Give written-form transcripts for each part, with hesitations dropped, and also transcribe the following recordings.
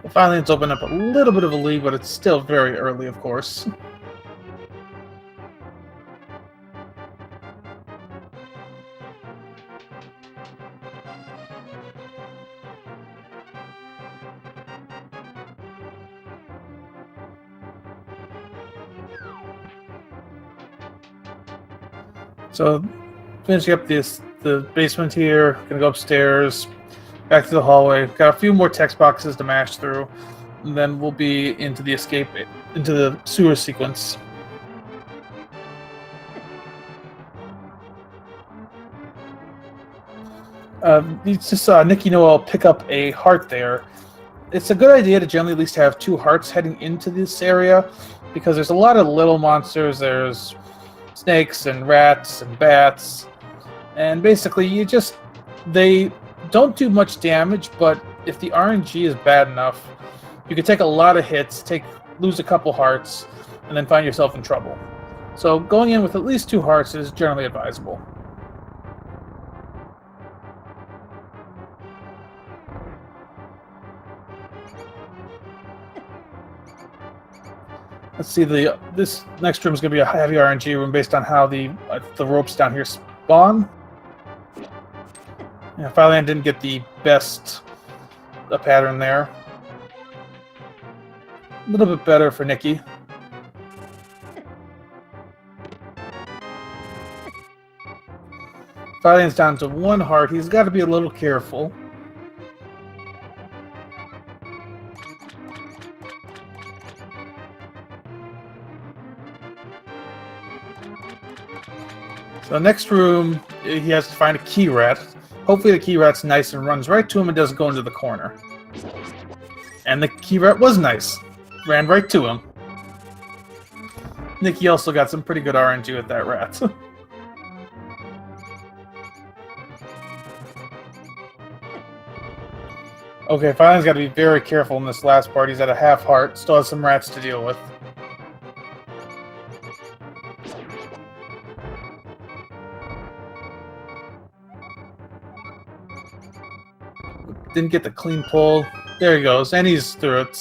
The Fylion's opened up a little bit of a lead, but it's still very early, of course. So, finishing up the basement here, gonna go upstairs, back to the hallway. Got a few more text boxes to mash through, and then we'll be into the into the sewer sequence. You just saw Nickynoel pick up a heart there. It's a good idea to generally at least have 2 hearts heading into this area, because there's a lot of little monsters. There's snakes and rats and bats, and basically they don't do much damage, but if the RNG is bad enough, you can take a lot of hits, lose a couple hearts, and then find yourself in trouble. So going in with at least 2 hearts is generally advisable. Let's see, this next room is going to be a heavy RNG room based on how the ropes down here spawn. Yeah, fylion didn't get the best pattern there. A little bit better for Nicky. Fylion's down to 1 heart. He's got to be a little careful. So next room, he has to find a key rat. Hopefully the key rat's nice and runs right to him and doesn't go into the corner. And the key rat was nice. Ran right to him. Nicky also got some pretty good RNG with that rat. Okay, Fylion's got to be very careful in this last part. He's at a half heart. Still has some rats to deal with. Didn't get the clean pull. There he goes, and he's through it.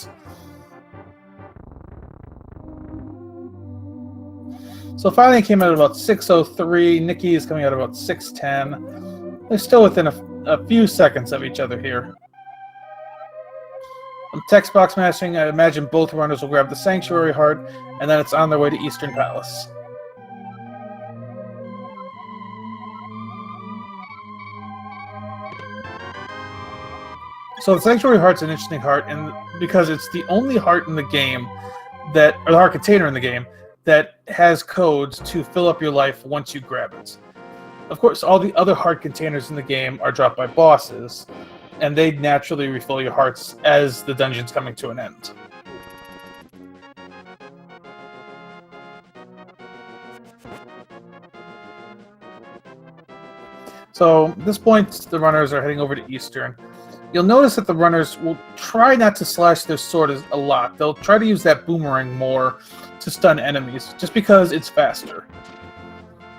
So fylion came out at about 6:03. Nicky is coming out about 6:10. They're still within a few seconds of each other here. Text box mashing. I imagine both runners will grab the Sanctuary Heart, and then it's on their way to Eastern Palace. So the Sanctuary Heart's an interesting heart, and because it's the only heart in the game or the heart container in the game, that has codes to fill up your life once you grab it. Of course, all the other heart containers in the game are dropped by bosses, and they naturally refill your hearts as the dungeon's coming to an end. So at this point, the runners are heading over to Eastern. You'll notice that the runners will try not to slash their sword a lot. They'll try to use that boomerang more to stun enemies, just because it's faster.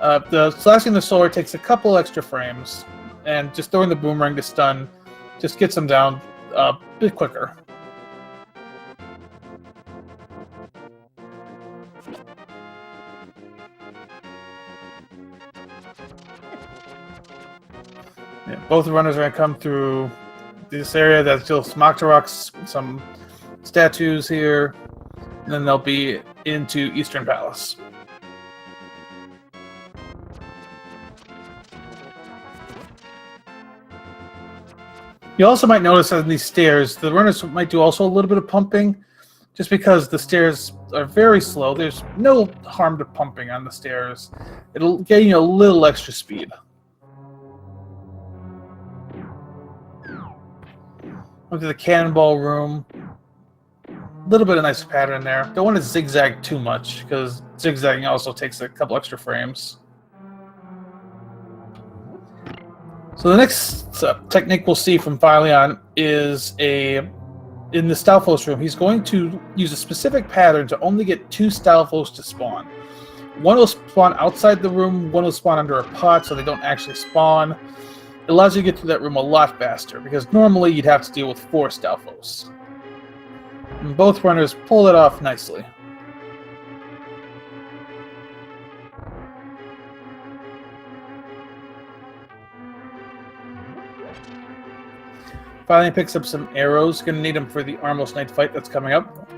The slashing the sword takes a couple extra frames, and just throwing the boomerang to stun just gets them down a bit quicker. Yeah, both the runners are going to come through this area that's still Smoktaroks, some statues here, and then they'll be into Eastern Palace. You also might notice on these stairs, the runners might do also a little bit of pumping, just because the stairs are very slow. There's no harm to pumping on the stairs. It'll gain you a little extra speed. Look at the cannonball room. A little bit of nice pattern there. Don't want to zigzag too much, because zigzagging also takes a couple extra frames. So the next technique we'll see from fylion is in the Stalfos room. He's going to use a specific pattern to only get 2 Stalfos to spawn. One will spawn outside the room, one will spawn under a pot, so they don't actually spawn. It allows you to get through that room a lot faster, because normally you'd have to deal with 4 Stalfos. And both runners pull it off nicely. Finally picks up some arrows. Gonna need them for the Armos Knight fight that's coming up.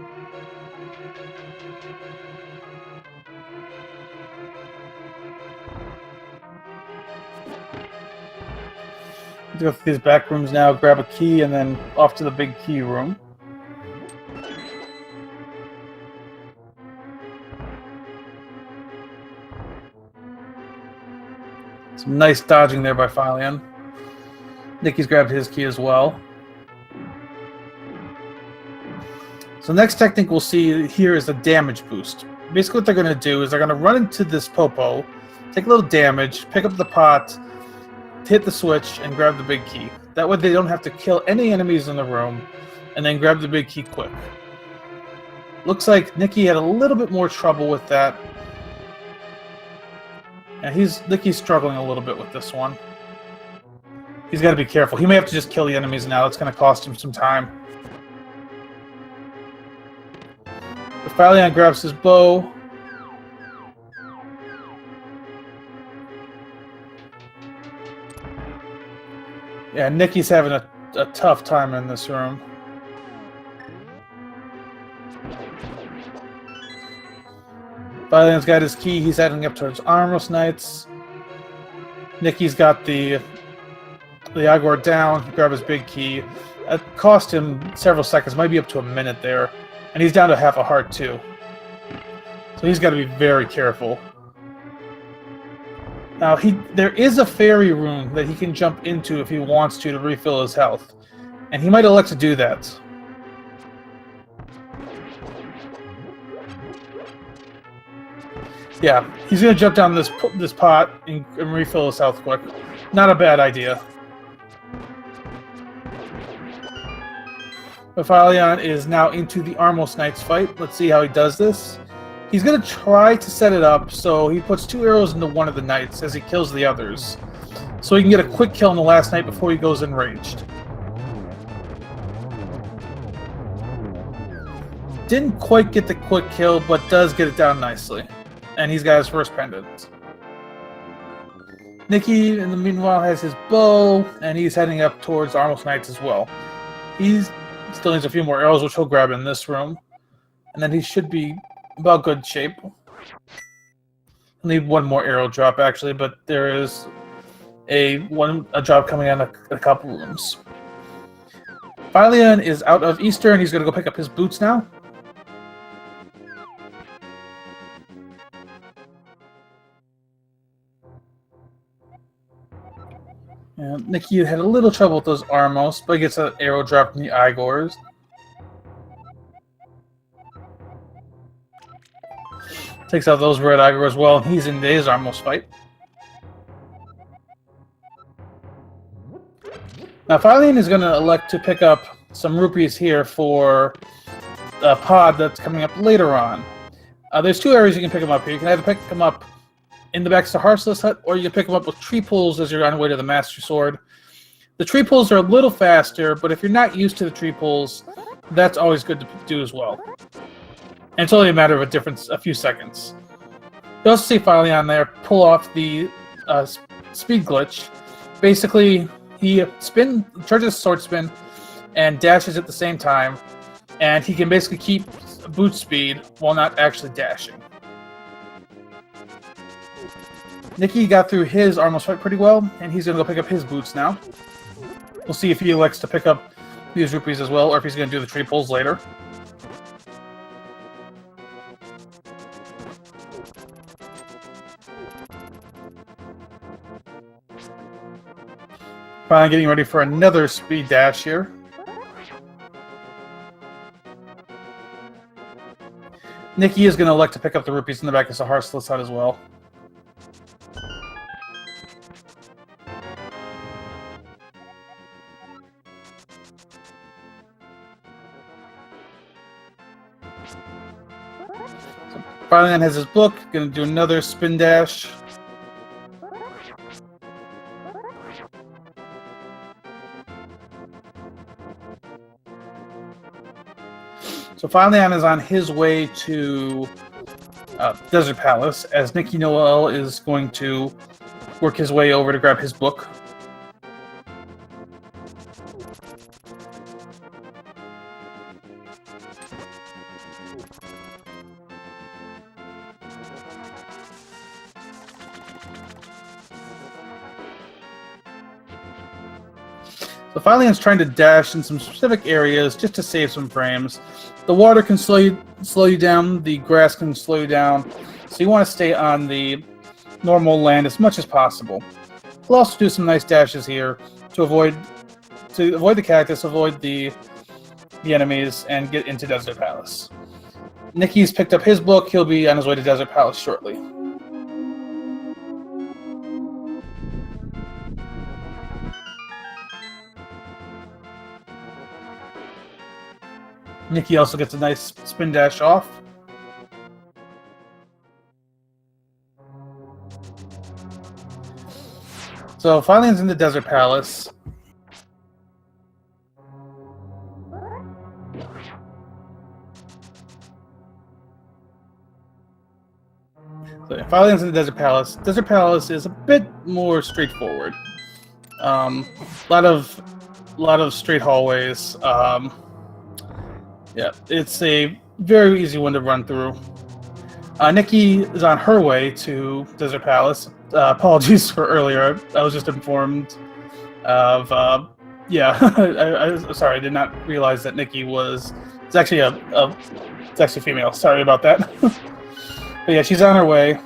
Go through these back rooms now, grab a key, and then off to the big key room. Some nice dodging there by fylion. Nicky's grabbed his key as well. So next technique we'll see here is the damage boost. Basically what they're going to do is they're going to run into this popo, take a little damage, pick up the pot, hit the switch, and grab the big key. That way they don't have to kill any enemies in the room, and then grab the big key quick. Looks like Nicky had a little bit more trouble with that. And Nicky's struggling a little bit with this one. He's got to be careful. He may have to just kill the enemies now. It's going to cost him some time. The fylion grabs his bow. Yeah, Nicky's having a tough time in this room. Fylyon's got his key. He's heading up towards Armos Knights. Nicky's got the Igor down. Grab his big key. It cost him several seconds, might be up to a minute there. And he's down to half a heart too. So he's got to be very careful. Now, there is a fairy room that he can jump into if he wants to refill his health. And he might elect to do that. Yeah, he's going to jump down this pot and refill his health quick. Not a bad idea. But fylion is now into the Armos Knights fight. Let's see how he does this. He's going to try to set it up so he puts 2 arrows into one of the knights as he kills the others. So he can get a quick kill on the last knight before he goes enraged. Didn't quite get the quick kill, but does get it down nicely. And he's got his first pendant. Nicky, in the meanwhile, has his bow, and he's heading up towards Armos Knights as well. He still needs a few more arrows, which he'll grab in this room. And then he should be about good shape. He'll need one more arrow drop, actually, but there is a drop coming on a couple rooms. fylion is out of Easter, and he's going to go pick up his boots now. And Nicky had a little trouble with those Armos, but he gets an arrow drop from the Igors. Takes out those red Igor as well, and he's in his Armos fight. Now, fylion is going to elect to pick up some rupees here for a pod that's coming up later on. There's 2 areas you can pick them up here. You can either pick them up in the back of the Heartless Hut, or you can pick them up with tree pulls as you're on the way to the Master Sword. The tree pulls are a little faster, but if you're not used to the tree pulls, that's always good to do as well. And it's only a matter of a few seconds. You also see fylion there pull off the speed glitch. Basically, he charges sword spin and dashes at the same time, and he can basically keep boot speed while not actually dashing. Nicky got through his Armos fight pretty well, and he's going to go pick up his boots now. We'll see if he elects to pick up these rupees as well, or if he's going to do the tree pulls later. Finally getting ready for another speed dash here. Nicky is going to elect to pick up the rupees in the back of the Heartless Hut as well. fylion has his book, going to do another spin dash. So fylion is on his way to Desert Palace, as Nickynoel is going to work his way over to grab his book. So fylion trying to dash in some specific areas just to save some frames. The water can slow you down, the grass can slow you down, so you want to stay on the normal land as much as possible. We'll also do some nice dashes here to avoid the cactus, avoid the enemies, and get into Desert Palace. Nicky's picked up his book. He'll be on his way to Desert Palace shortly. Nicky also gets a nice spin dash off. So fylion's in the Desert Palace. So fylion's in the Desert Palace. Desert Palace is a bit more straightforward. Lot of straight hallways. Yeah, it's a very easy one to run through. Nicky is on her way to Desert Palace. Apologies for earlier. I was just informed of. Yeah, I sorry. I did not realize that Nicky was. It's actually it's actually female. Sorry about that. But yeah, she's on her way.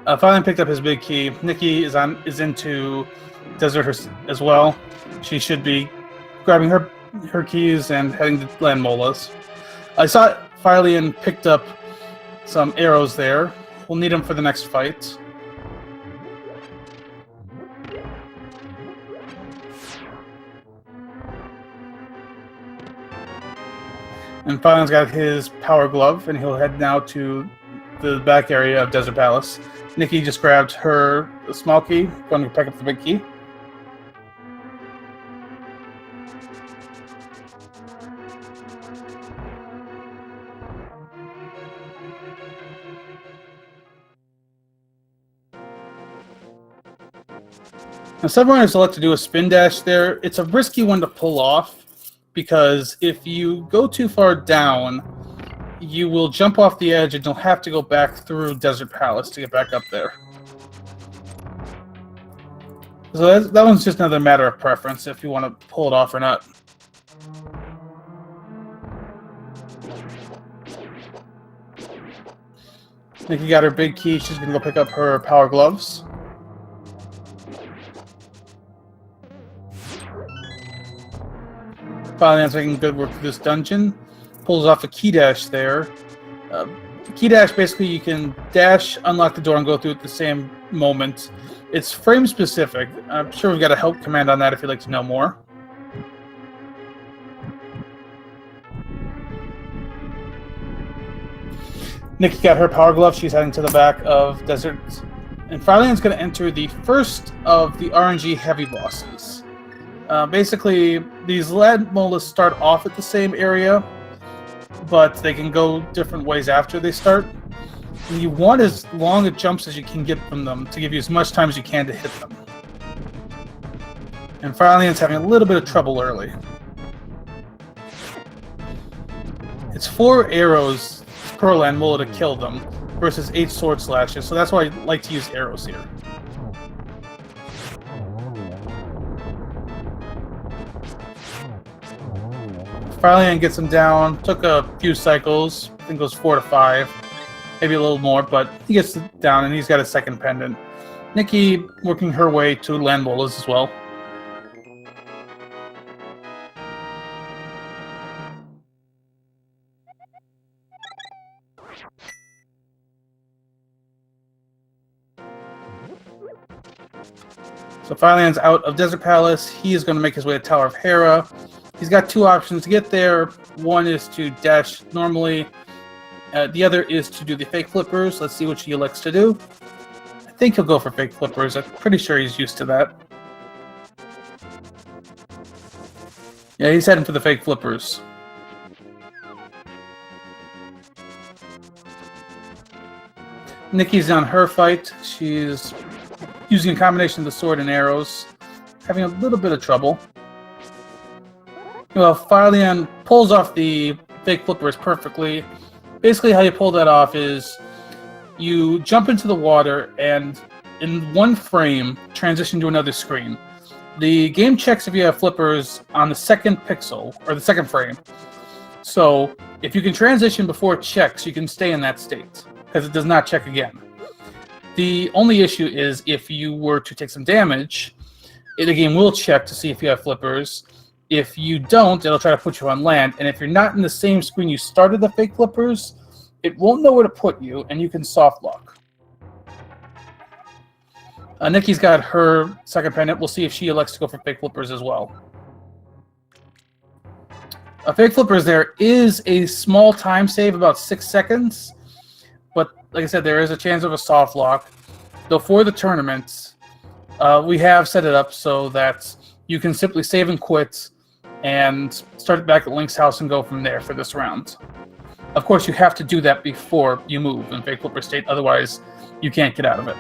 Fylion picked up his big key. Nicky is into Desert as well. She should be grabbing her keys and heading to Land Molas. I saw fylion picked up some arrows there. We'll need them for the next fight. And fylion's got his power glove, and he'll head now to the back area of Desert Palace. Nicky just grabbed her small key, going to pick up the big key. Now, some runners elect to do a spin dash there. It's a risky one to pull off, because if you go too far down, you will jump off the edge and you'll have to go back through Desert Palace to get back up there. So that one's just another matter of preference if you want to pull it off or not. Nicky got her big key. She's going to go pick up her power gloves. Fylion's making good work through this dungeon. Pulls off a key dash there. Key dash, basically you can dash, unlock the door, and go through at the same moment. It's frame specific. I'm sure we've got a help command on that if you'd like to know more. Nicky got her power glove. She's heading to the back of Desert. And Fylion's going to enter the first of the RNG heavy bosses. Basically, these Land Molas start off at the same area, but they can go different ways after they start. And you want as long a jumps as you can get from them to give you as much time as you can to hit them. And Fylion's having a little bit of trouble early. It's 4 arrows per Land Mola to kill them versus 8 sword slashes, so that's why I like to use arrows here. Fylion gets him down. Took a few cycles. I think it was 4 to 5. Maybe a little more, but he gets it down and he's got a second pendant. Nicky working her way to Land Molas as well. So Fylion's out of Desert Palace. He is going to make his way to Tower of Hera. He's got 2 options to get there. One is to dash normally The other is to do the fake flippers. Let's see what he elects to do. I think he'll go for fake flippers. I'm pretty sure he's used to that. Yeah, he's heading for the fake flippers. Nicky's on her fight. She's using a combination of the sword and arrows, having a little bit of trouble. Well, fylion pulls off the fake flippers perfectly. Basically, how you pull that off is you jump into the water and in one frame transition to another screen. The game checks if you have flippers on the second pixel or the second frame. So if you can transition before it checks, you can stay in that state because it does not check again. The only issue is if you were to take some damage, the game will check to see if you have flippers. If you don't, it'll try to put you on land. And if you're not in the same screen you started the fake flippers, it won't know where to put you, and you can soft lock. Nicky's got her second pendant. We'll see if she elects to go for fake flippers as well. Fake flippers, there is a small time save, about 6 seconds. But like I said, there is a chance of a soft lock. Though for the tournament, we have set it up so that you can simply save and quit and start it back at Link's house and go from there for this round. Of course, you have to do that before you move in fake flipper state, otherwise you can't get out of it.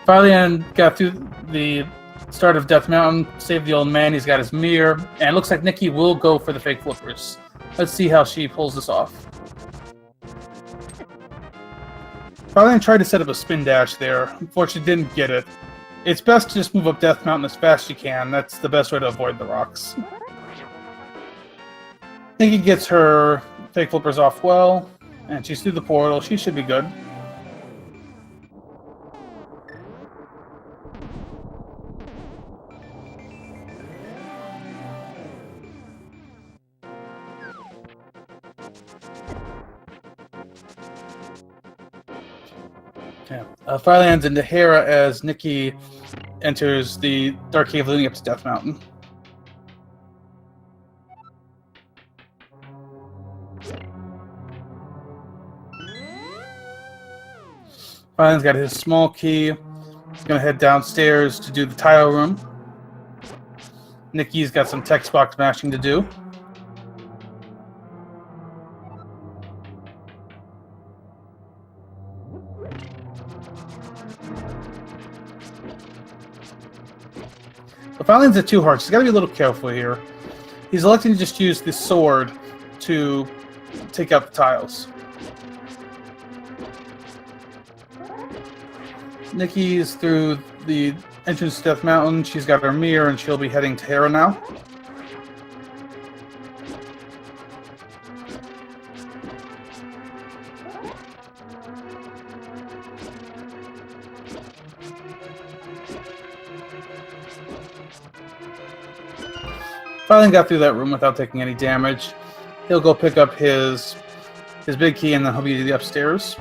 fylion got through the start of Death Mountain, saved the old man, he's got his mirror, and it looks like Nicky will go for the fake flippers. Let's see how she pulls this off. fylion tried to set up a spin dash there, unfortunately didn't get it. It's best to just move up Death Mountain as fast as you can. That's the best way to avoid the rocks. Nicky gets her fake flippers off well, and she's through the portal. She should be good. Yeah. fylyon's into Hera as Nicky enters the dark cave leading up to Death Mountain. fylyon's got his small key. He's going to head downstairs to do the tile room. Nicky's got some text box mashing to do. fylyon's at 2 hearts. He's got to be a little careful here. He's electing to just use the sword to take out the tiles. Nicky's through the entrance to Death Mountain. She's got her mirror, and she'll be heading to Hera now. fylion got through that room without taking any damage. He'll go pick up his big key, and then he'll be upstairs.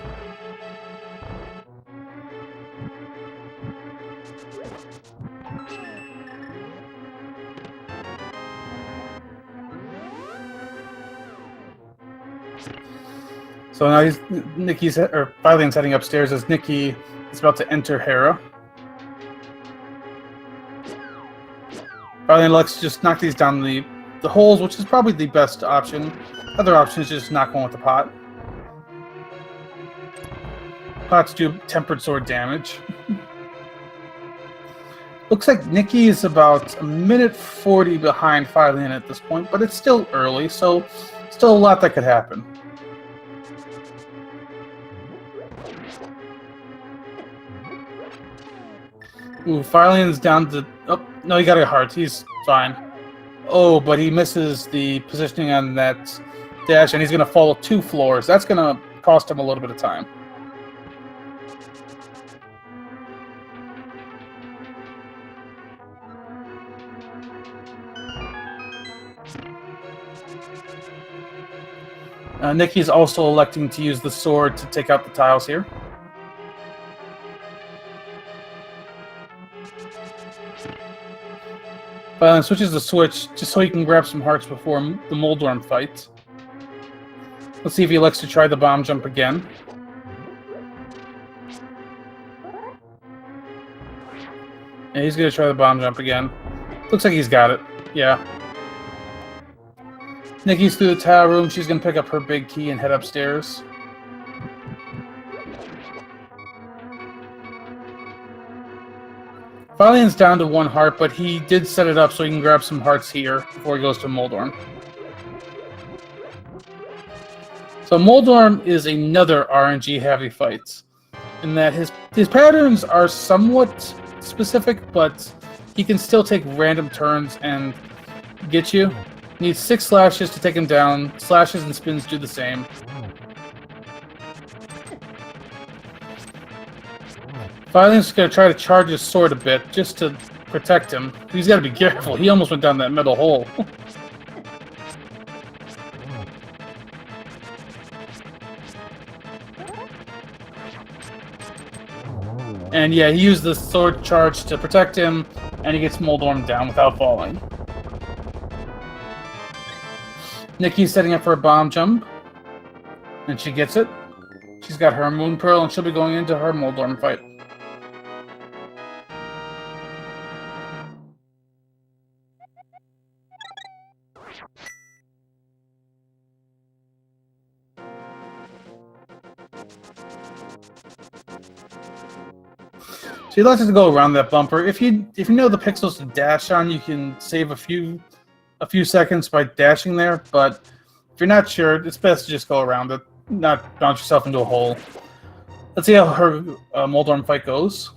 So now fylyon's heading upstairs as Nicky is about to enter Hera. fylion elects to just knock these down the holes, which is probably the best option. Other option is just knock one with the pot. Pots do tempered sword damage. Looks like Nicky is about a minute 40 behind fylion at this point, but it's still early, so still a lot that could happen. Ooh, fylyon's down to... Oh, no, he got a heart. He's fine. Oh, but he misses the positioning on that dash, and he's going to follow 2 floors. That's going to cost him a little bit of time. Nicky's also electing to use the sword to take out the tiles here. fylion switches the switch just so he can grab some hearts before the Moldorm fight. Let's see if he likes to try the bomb jump again. Yeah, he's gonna try the bomb jump again. Looks like he's got it. Yeah. Nicky's through the tower room. She's gonna pick up her big key and head upstairs. Fylion's down to 1 heart, but he did set it up so he can grab some hearts here before he goes to Moldorm. So Moldorm is another RNG-heavy fight, in that his patterns are somewhat specific, but he can still take random turns and get you. Needs 6 slashes to take him down. Slashes and spins do the same. Fylion's going to try to charge his sword a bit, just to protect him. He's got to be careful. He almost went down that middle hole. And yeah, he used the sword charge to protect him, and he gets Moldorm down without falling. Nicky's setting up for a bomb jump, and she gets it. She's got her Moon Pearl, and she'll be going into her Moldorm fight. So he likes to go around that bumper. If you know the pixels to dash on, you can save a few seconds by dashing there. But if you're not sure, it's best to just go around it, not bounce yourself into a hole. Let's see how her Moldorm fight goes.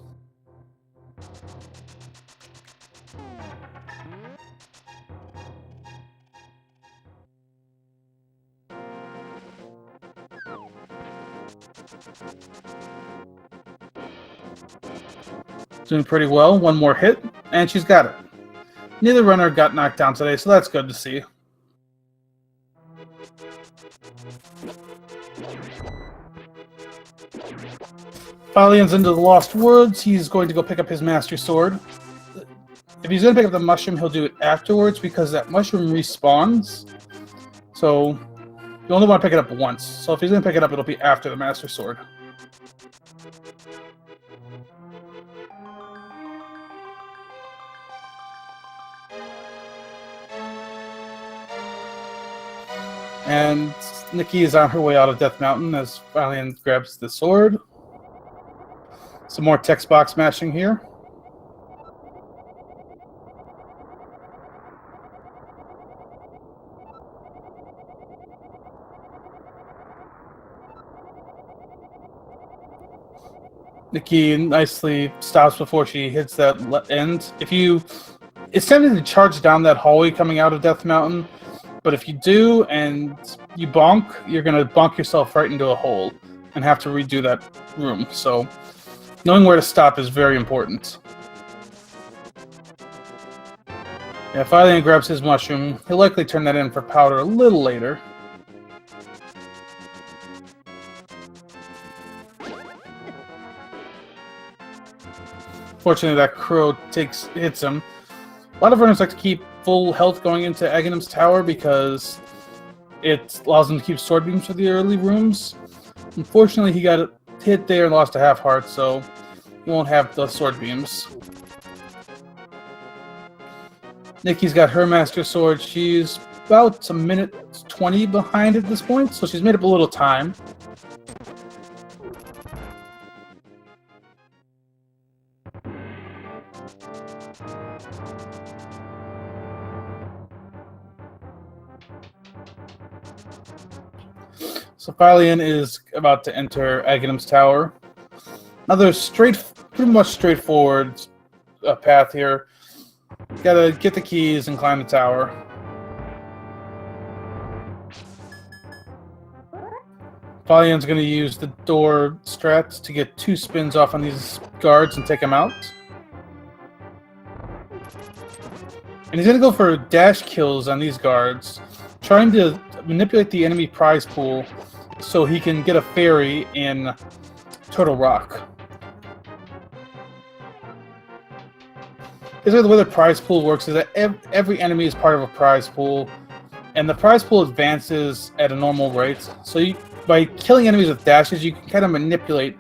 Doing pretty well. 1 more hit, and she's got it. Neither runner got knocked down today, so that's good to see. Fylion's into the Lost Woods. He's going to go pick up his Master Sword. If he's going to pick up the mushroom, he'll do it afterwards because that mushroom respawns. So you only want to pick it up once. So if he's going to pick it up, it'll be after the Master Sword. And Nicky is on her way out of Death Mountain as Fylion grabs the sword. Some more text box mashing here. Nicky nicely stops before she hits that end. It's tempting to charge down that hallway coming out of Death Mountain. But if you do and you bonk, you're going to bonk yourself right into a hole and have to redo that room. So knowing where to stop is very important. Yeah, Fylion grabs his mushroom. He'll likely turn that in for powder a little later. Fortunately, that crow hits him. A lot of runners like to keep full health going into Aghanim's tower because it allows them to keep sword beams for the early rooms. Unfortunately, he got hit there and lost a half heart, so he won't have the sword beams. Nicky's got her Master Sword. She's about a minute 20 behind at this point, so she's made up a little time. So Fylion is about to enter Aghanim's tower. Another pretty much straightforward path here. Gotta get the keys and climb the tower. Fylion's gonna use the door strats to get 2 spins off on these guards and take them out. And he's gonna go for dash kills on these guards, trying to manipulate the enemy prize pool so he can get a fairy in Turtle Rock. Basically, the way the prize pool works is that every enemy is part of a prize pool, and the prize pool advances at a normal rate. So by killing enemies with dashes, you can kind of manipulate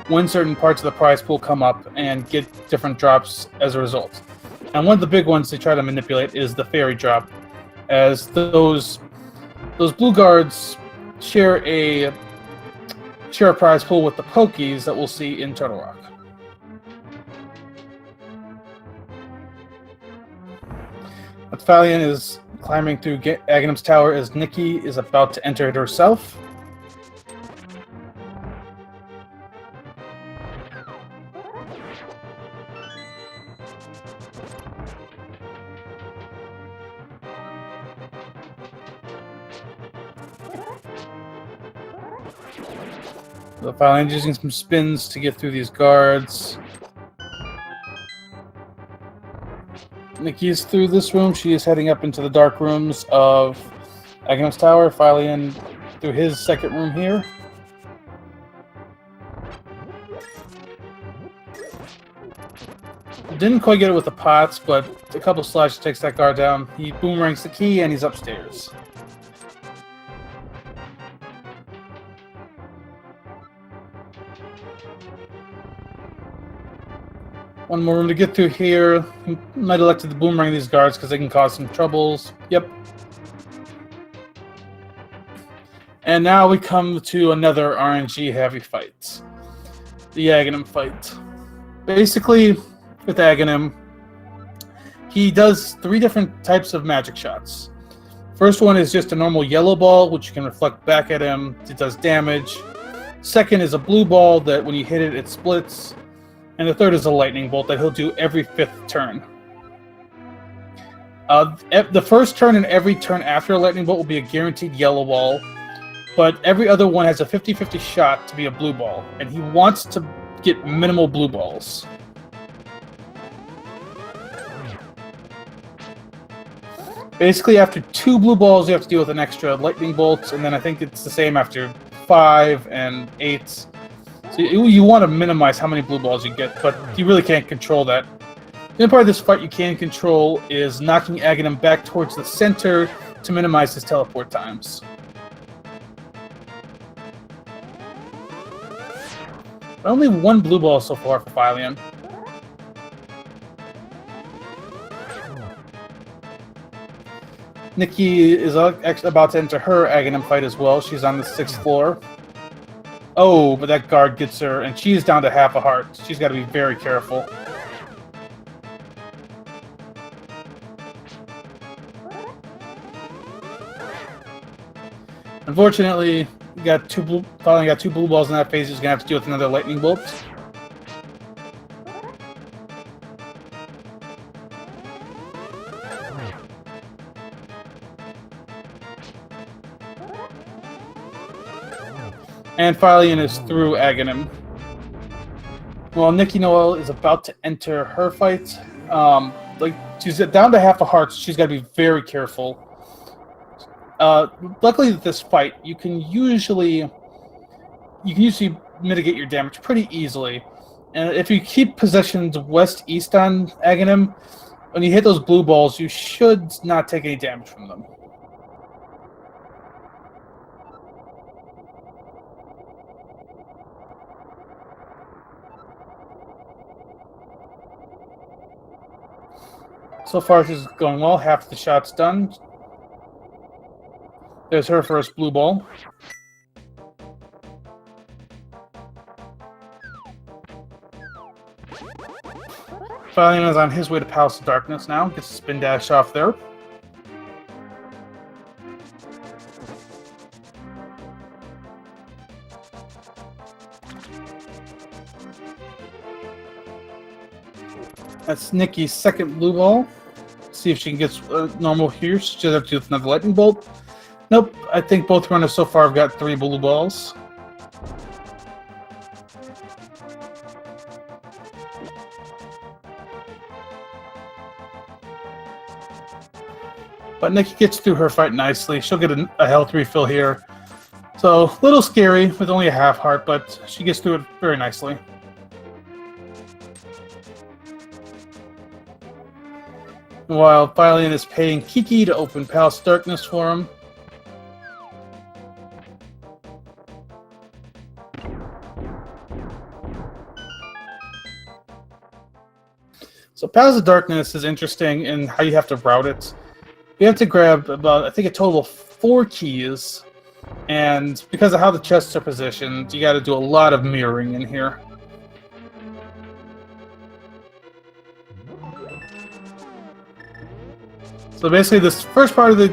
when certain parts of the prize pool come up and get different drops as a result. And one of the big ones they try to manipulate is the fairy drop, as those blue guards share a prize pool with the Pokies that we'll see in Turtle Rock. But fylion is climbing through Aghanim's tower as Nicky is about to enter it herself. The fylion is using some spins to get through these guards. Nicky's through this room. She is heading up into the dark rooms of Aghanim's tower. fylion through his second room here. Didn't quite get it with the pots, but a couple slashes takes that guard down. He boomerangs the key and he's upstairs. One more room to get through here. Might elect to boomerang these guards because they can cause some troubles. Yep. And now we come to another RNG heavy fight. The Aghanim fight. Basically, with Aghanim, he does 3 different types of magic shots. First one is just a normal yellow ball, which you can reflect back at him. It does damage. Second is a blue ball that when you hit it, it splits. And the third is a lightning bolt that he'll do every 5th turn. The first turn and every turn after a lightning bolt will be a guaranteed yellow ball, but every other one has a 50-50 shot to be a blue ball, and he wants to get minimal blue balls. Basically, after 2 blue balls, you have to deal with an extra lightning bolt, and then I think it's the same after 5 and 8. So you want to minimize how many blue balls you get, but you really can't control that. The only part of this fight you can control is knocking Aghanim back towards the center to minimize his teleport times. But only 1 blue ball so far for fylion. Nicky is about to enter her Aghanim fight as well. She's on the 6th floor. Oh, but that guard gets her, and she's down to half a heart. She's got to be very careful. Unfortunately, fylion got 2 blue balls in that phase. He's going to have to deal with another lightning bolt. And fylion is through Aghanim. Well, Nickynoel is about to enter her fight. She's down to half a heart, so she's got to be very careful. Luckily, with this fight, you can usually mitigate your damage pretty easily. And if you keep positions west-east on Aghanim, when you hit those blue balls, you should not take any damage from them. So far, this is going well. Half the shot's done. There's her first blue ball. fylion is on his way to Palace of Darkness now. Gets a spin dash off there. That's Nicky's second blue ball. See if she can get normal here. She just have to do with another lightning bolt. Nope. I think both runners so far have got 3 blue balls. But Nicky gets through her fight nicely. She'll get a health refill here. So, a little scary with only a half heart, but she gets through it very nicely. while fylion is paying Kiki to open Palace Darkness for him. So Palace of Darkness is interesting in how you have to route it. You have to grab about, I think, a total of 4 keys, and because of how the chests are positioned, you got to do a lot of mirroring in here. So basically, this first part of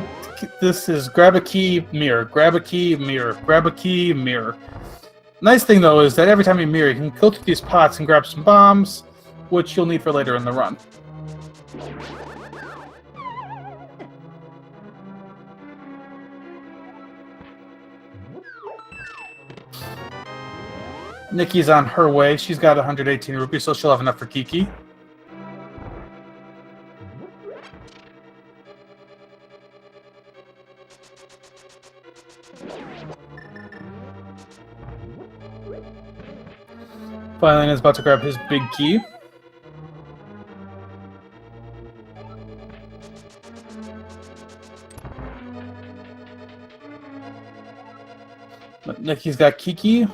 this is grab a key, mirror, grab a key, mirror, grab a key, mirror. Nice thing though is that every time you mirror, you can go through these pots and grab some bombs, which you'll need for later in the run. Nikki's on her way. She's got 118 rupees, so she'll have enough for Kiki. fylion is about to grab his big key. But Nikki's got Kiki.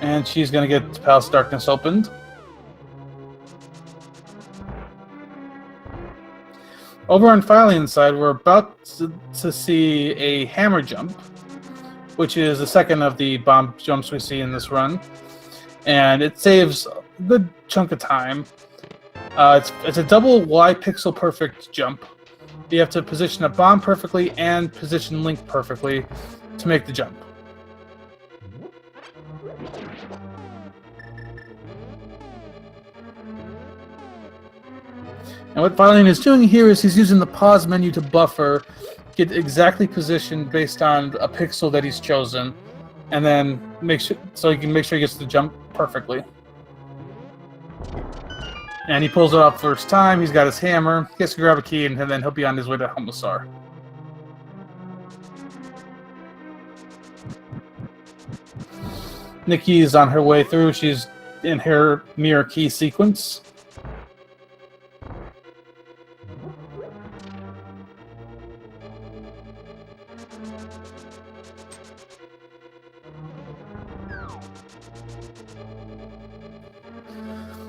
And she's going to get Palace Darkness opened. Over on fylion's side, we're about to see a hammer jump, which is the second of the bomb jumps we see in this run. And it saves a good chunk of time. It's a double Y pixel perfect jump. You have to position a bomb perfectly and position Link perfectly to make the jump. And what fylion is doing here is he's using the pause menu to buffer, get exactly positioned based on a pixel that he's chosen, and then make sure so he can make sure he gets the jump perfectly. And he pulls it off first time. He's got his hammer. He has to grab a key, and then he'll be on his way to Helmasar. Nikki is on her way through. She's in her mirror key sequence.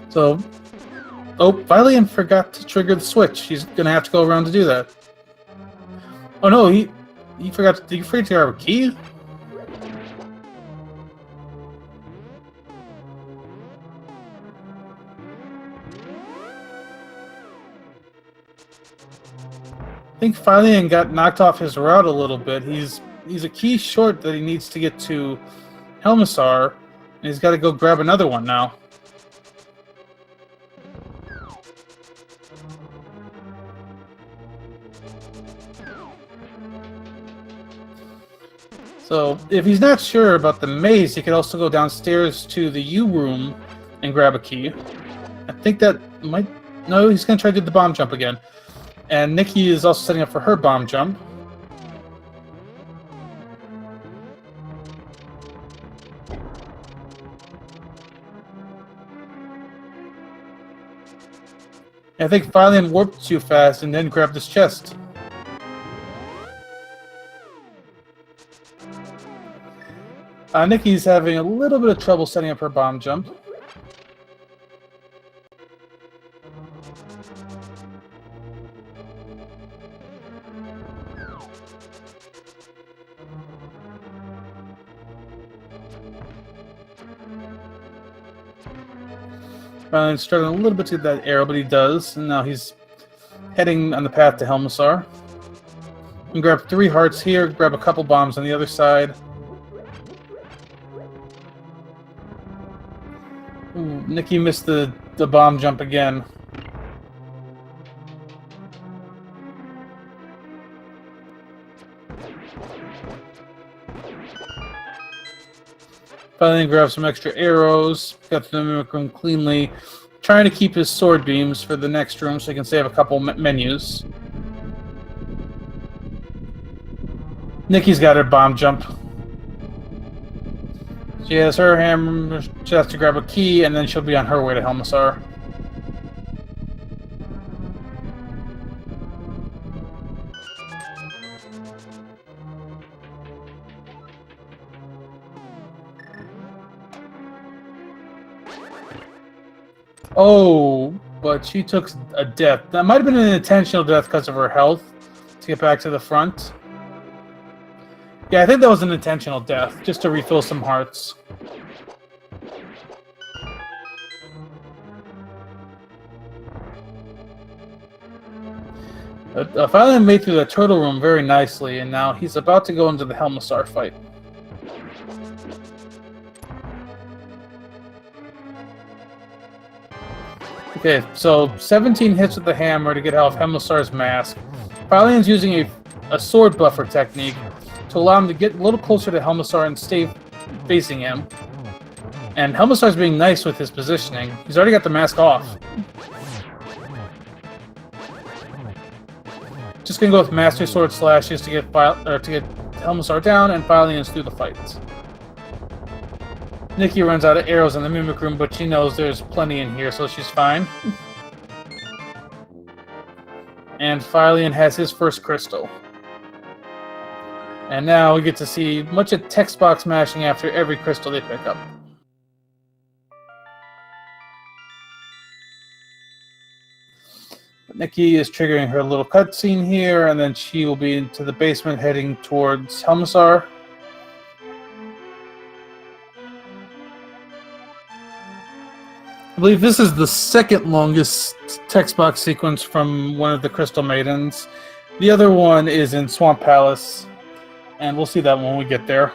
So, oh, fylion forgot to trigger the switch. He's gonna have to go around to do that. Oh no, he forgot. Did you forget to grab a key? I think fylion got knocked off his route a little bit. He's a key short that he needs to get to Helmasar, and he's got to go grab another one now. So, if he's not sure about the maze, he could also go downstairs to the U room and grab a key. I think that might... No, he's going to try to do the bomb jump again. And Nikki is also setting up for her bomb jump. I think fylion warped too fast and then grabbed his chest. Nikki's having a little bit of trouble setting up her bomb jump. Fylion struggling a little bit to get that arrow, but he does, and now he's heading on the path to Helmasar. You can grab 3 hearts here, grab a couple bombs on the other side. Ooh, Nikki missed the bomb jump again. Finally grab some extra arrows, got to the mimic room cleanly, trying to keep his sword beams for the next room so he can save a couple menus. Nikki's got her bomb jump. She has her hammer, she has to grab a key, and then she'll be on her way to Helmasar. Oh, but she took a death. That might have been an intentional death because of her health to get back to the front. Yeah, I think that was an intentional death, just to refill some hearts. fylion made through the turtle room very nicely, and now he's about to go into the Helmasaur fight. Okay, so 17 hits with the hammer to get off Helmasaur's mask. Fylion's using a sword buffer technique to allow him to get a little closer to Helmasaur and stay facing him. And Helmasaur's being nice with his positioning. He's already got the mask off. Just gonna go with Master Sword Slashes to get Helmasaur down, and Fylion's through the fight. Nicky runs out of arrows in the Mimic Room, but she knows there's plenty in here, so she's fine. And fylion has his first crystal. And now we get to see much of text box mashing after every crystal they pick up. Nicky is triggering her little cutscene here, and then she will be into the basement heading towards Helmasaur. I believe this is the second longest text box sequence from one of the Crystal Maidens. The other one is in Swamp Palace, and we'll see that when we get there.